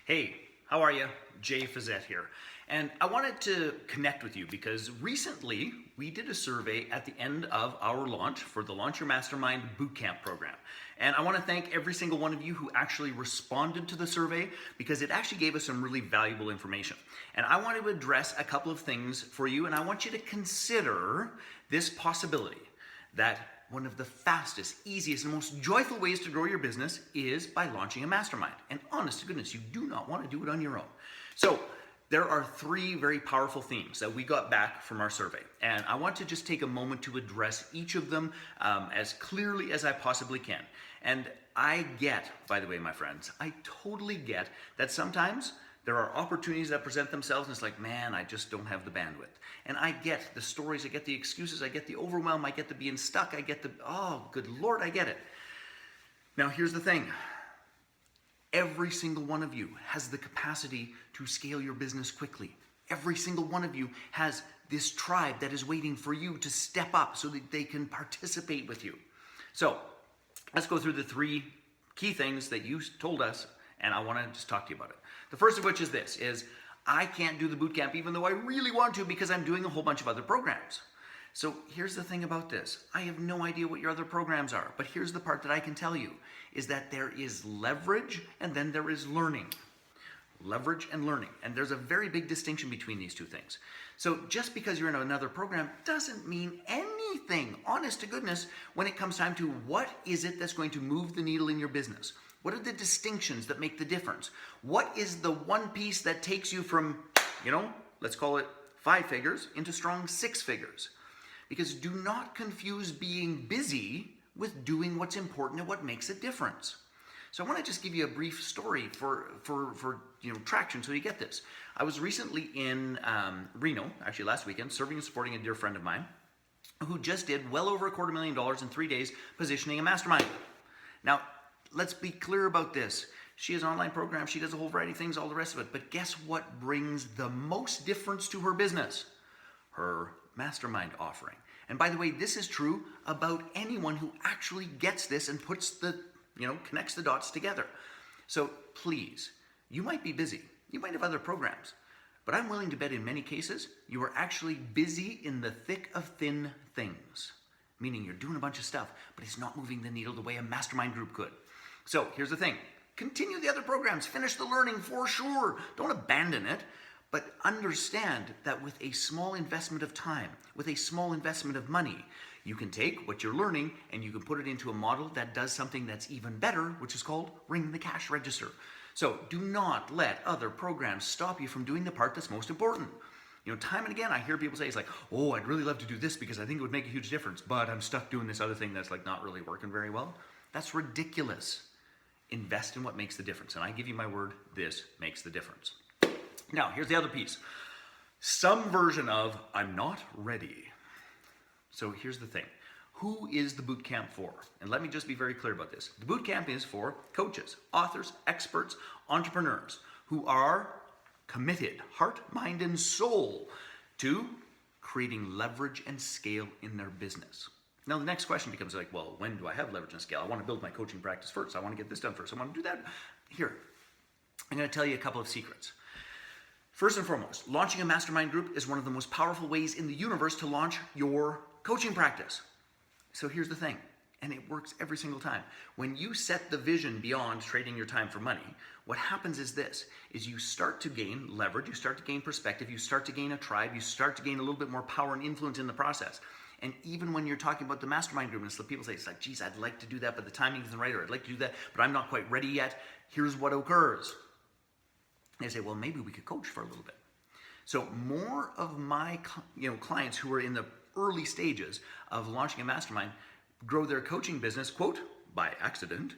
Hey, how are you? Jay Fazette here. And I wanted to connect with you because recently we did a survey at the end of our launch for the Launch Your Mastermind Bootcamp program. And I want to thank every single one of you who actually responded to the survey because it actually gave us some really valuable information. And I want to address a couple of things for you, and I want you to consider this possibility that one of the fastest, easiest, and most joyful ways to grow your business is by launching a mastermind. And honest to goodness, you do not want to do it on your own. So there are three very powerful themes that we got back from our survey. And I want to just take a moment to address each of them as clearly as I possibly can. And I get, by the way, my friends, I totally get that sometimes there are opportunities that present themselves and it's like, man, I just don't have the bandwidth. And I get the stories, I get the excuses, I get the overwhelm, I get the being stuck, I get the, oh, good Lord, I get it. Now, here's the thing. Every single one of you has the capacity to scale your business quickly. Every single one of you has this tribe that is waiting for you to step up so that they can participate with you. So let's go through the three key things that you told us, and I want to just talk to you about it. The first of which is this, is I can't do the bootcamp even though I really want to because I'm doing a whole bunch of other programs. So here's the thing about this. I have no idea what your other programs are, but here's the part that I can tell you, is that there is leverage and then there is learning. Leverage and learning. And there's a very big distinction between these two things. So just because you're in another program doesn't mean anything, honest to goodness, when it comes time to what is it that's going to move the needle in your business. What are the distinctions that make the difference? What is the one piece that takes you from, let's call it 5 figures into strong 6 figures? Because do not confuse being busy with doing what's important and what makes a difference. So I want to just give you a brief story for traction so you get this. I was recently in Reno, actually last weekend, serving and supporting a dear friend of mine who just did well over $250,000 in 3 days positioning a mastermind. Now, let's be clear about this. She has an online program, she does a whole variety of things, all the rest of it. But guess what brings the most difference to her business? Her mastermind offering. And by the way, this is true about anyone who actually gets this and puts the, connects the dots together. So please, you might be busy. You might have other programs. But I'm willing to bet in many cases, you are actually busy in the thick of thin things. Meaning you're doing a bunch of stuff, but it's not moving the needle the way a mastermind group could. So here's the thing. Continue the other programs. Finish the learning for sure. Don't abandon it. But understand that with a small investment of time, with a small investment of money, you can take what you're learning and you can put it into a model that does something that's even better, which is called ring the cash register. So do not let other programs stop you from doing the part that's most important. Time and again, I hear people say, it's like, oh, I'd really love to do this because I think it would make a huge difference, but I'm stuck doing this other thing that's like not really working very well. That's ridiculous. Invest in what makes the difference. And I give you my word, this makes the difference. Now, here's the other piece. Some version of, I'm not ready. So here's the thing. Who is the bootcamp for? And let me just be very clear about this. The bootcamp is for coaches, authors, experts, entrepreneurs who are committed, heart, mind, and soul to creating leverage and scale in their business. Now, the next question becomes like, well, when do I have leverage and scale? I want to build my coaching practice first. I want to get this done first. I want to do that. Here, I'm going to tell you a couple of secrets. First and foremost, launching a mastermind group is one of the most powerful ways in the universe to launch your coaching practice. So here's the thing, and it works every single time. When you set the vision beyond trading your time for money, what happens is this, is you start to gain leverage, you start to gain perspective, you start to gain a tribe, you start to gain a little bit more power and influence in the process. And even when you're talking about the mastermind group, and so people say, it's like, geez, I'd like to do that, but the timing isn't right, or I'd like to do that, but I'm not quite ready yet. Here's what occurs. They say, well, maybe we could coach for a little bit. So more of my clients who are in the early stages of launching a mastermind grow their coaching business, quote, by accident,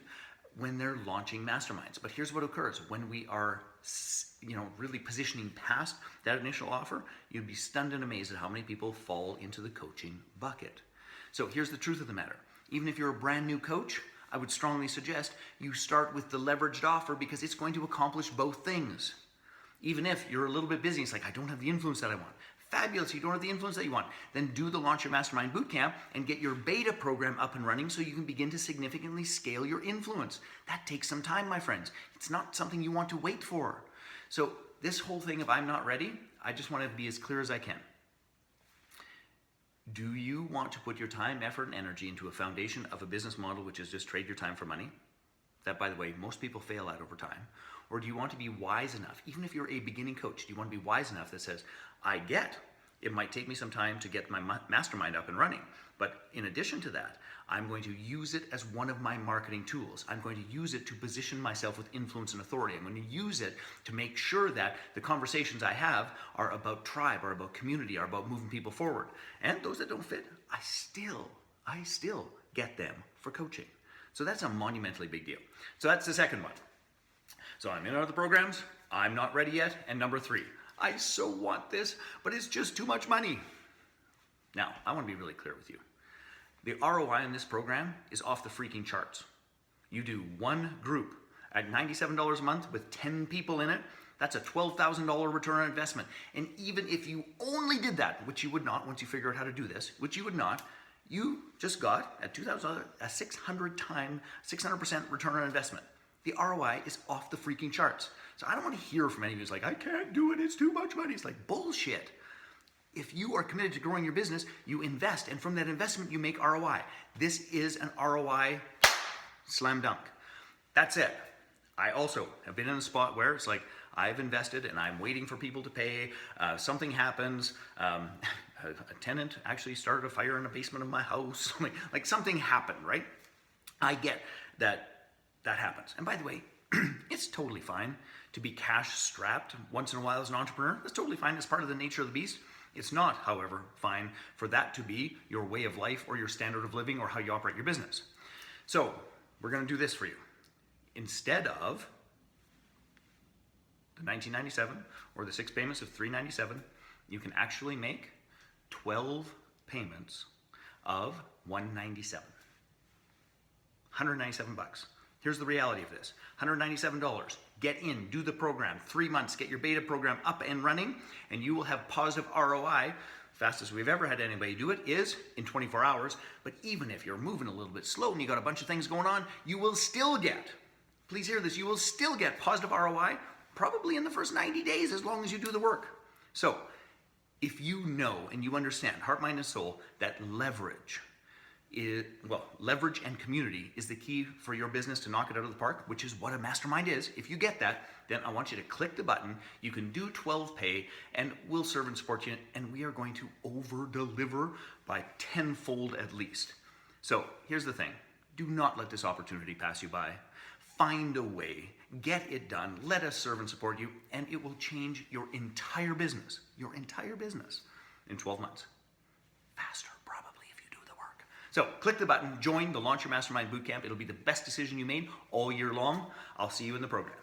when they're launching masterminds. But here's what occurs. When we are really positioning past that initial offer, you'd be stunned and amazed at how many people fall into the coaching bucket. So here's the truth of the matter. Even if you're a brand new coach, I would strongly suggest you start with the leveraged offer because it's going to accomplish both things. Even if you're a little bit busy, it's like, I don't have the influence that I want. Fabulous, you don't have the influence that you want. Then do the Launch Your Mastermind Bootcamp and get your beta program up and running so you can begin to significantly scale your influence. That takes some time, my friends. It's not something you want to wait for. So this whole thing of I'm not ready, I just want to be as clear as I can. Do you want to put your time, effort, and energy into a foundation of a business model which is just trade your time for money? That, by the way, most people fail at over time. Or do you want to be wise enough, even if you're a beginning coach, do you want to be wise enough that says, I get it might take me some time to get my mastermind up and running, but in addition to that, I'm going to use it as one of my marketing tools. I'm going to use it to position myself with influence and authority. I'm going to use it to make sure that the conversations I have are about tribe, are about community, are about moving people forward. And those that don't fit, I still get them for coaching. So that's a monumentally big deal. So that's the second one. So I'm in other programs, I'm not ready yet, and number 3, I so want this, but it's just too much money. Now, I want to be really clear with you. The ROI in this program is off the freaking charts. You do one group at $97 a month with 10 people in it, that's a $12,000 return on investment. And even if you only did that, which you would not once you figure out how to do this, which you would not, you just got at $2,000 a 600% return on investment. The ROI is off the freaking charts. So I don't want to hear from any of you who's like, I can't do it, it's too much money. It's like bullshit. If you are committed to growing your business, you invest, and from that investment, you make ROI. This is an ROI slam dunk. That's it. I also have been in a spot where it's like, I've invested and I'm waiting for people to pay. Something happens. A tenant actually started a fire in the basement of my house. like something happened, right? I get that happens. And by the way, it's totally fine to be cash strapped once in a while as an entrepreneur. That's totally fine. It's part of the nature of the beast. It's not, however, fine for that to be your way of life or your standard of living or how you operate your business. So we're going to do this for you. Instead of the $19.97 or the 6 payments of $397, you can actually make 12 payments of $197. $197. Here's the reality of this. $197. Get in, do the program, 3 months, get your beta program up and running, and you will have positive ROI. Fastest we've ever had anybody do it is in 24 hours. But even if you're moving a little bit slow and you got a bunch of things going on, you will still get, please hear this, you will still get positive ROI probably in the first 90 days as long as you do the work. So if you know and you understand, heart, mind, and soul, that leverage and community is the key for your business to knock it out of the park, which is what a mastermind is. If you get that, then I want you to click the button. You can do 12 pay, and we'll serve and support you, and we are going to over-deliver by tenfold at least. So here's the thing. Do not let this opportunity pass you by. Find a way. Get it done. Let us serve and support you, and it will change your entire business in 12 months. Faster. So click the button, join the Launch Your Mastermind Bootcamp. It'll be the best decision you made all year long. I'll see you in the program.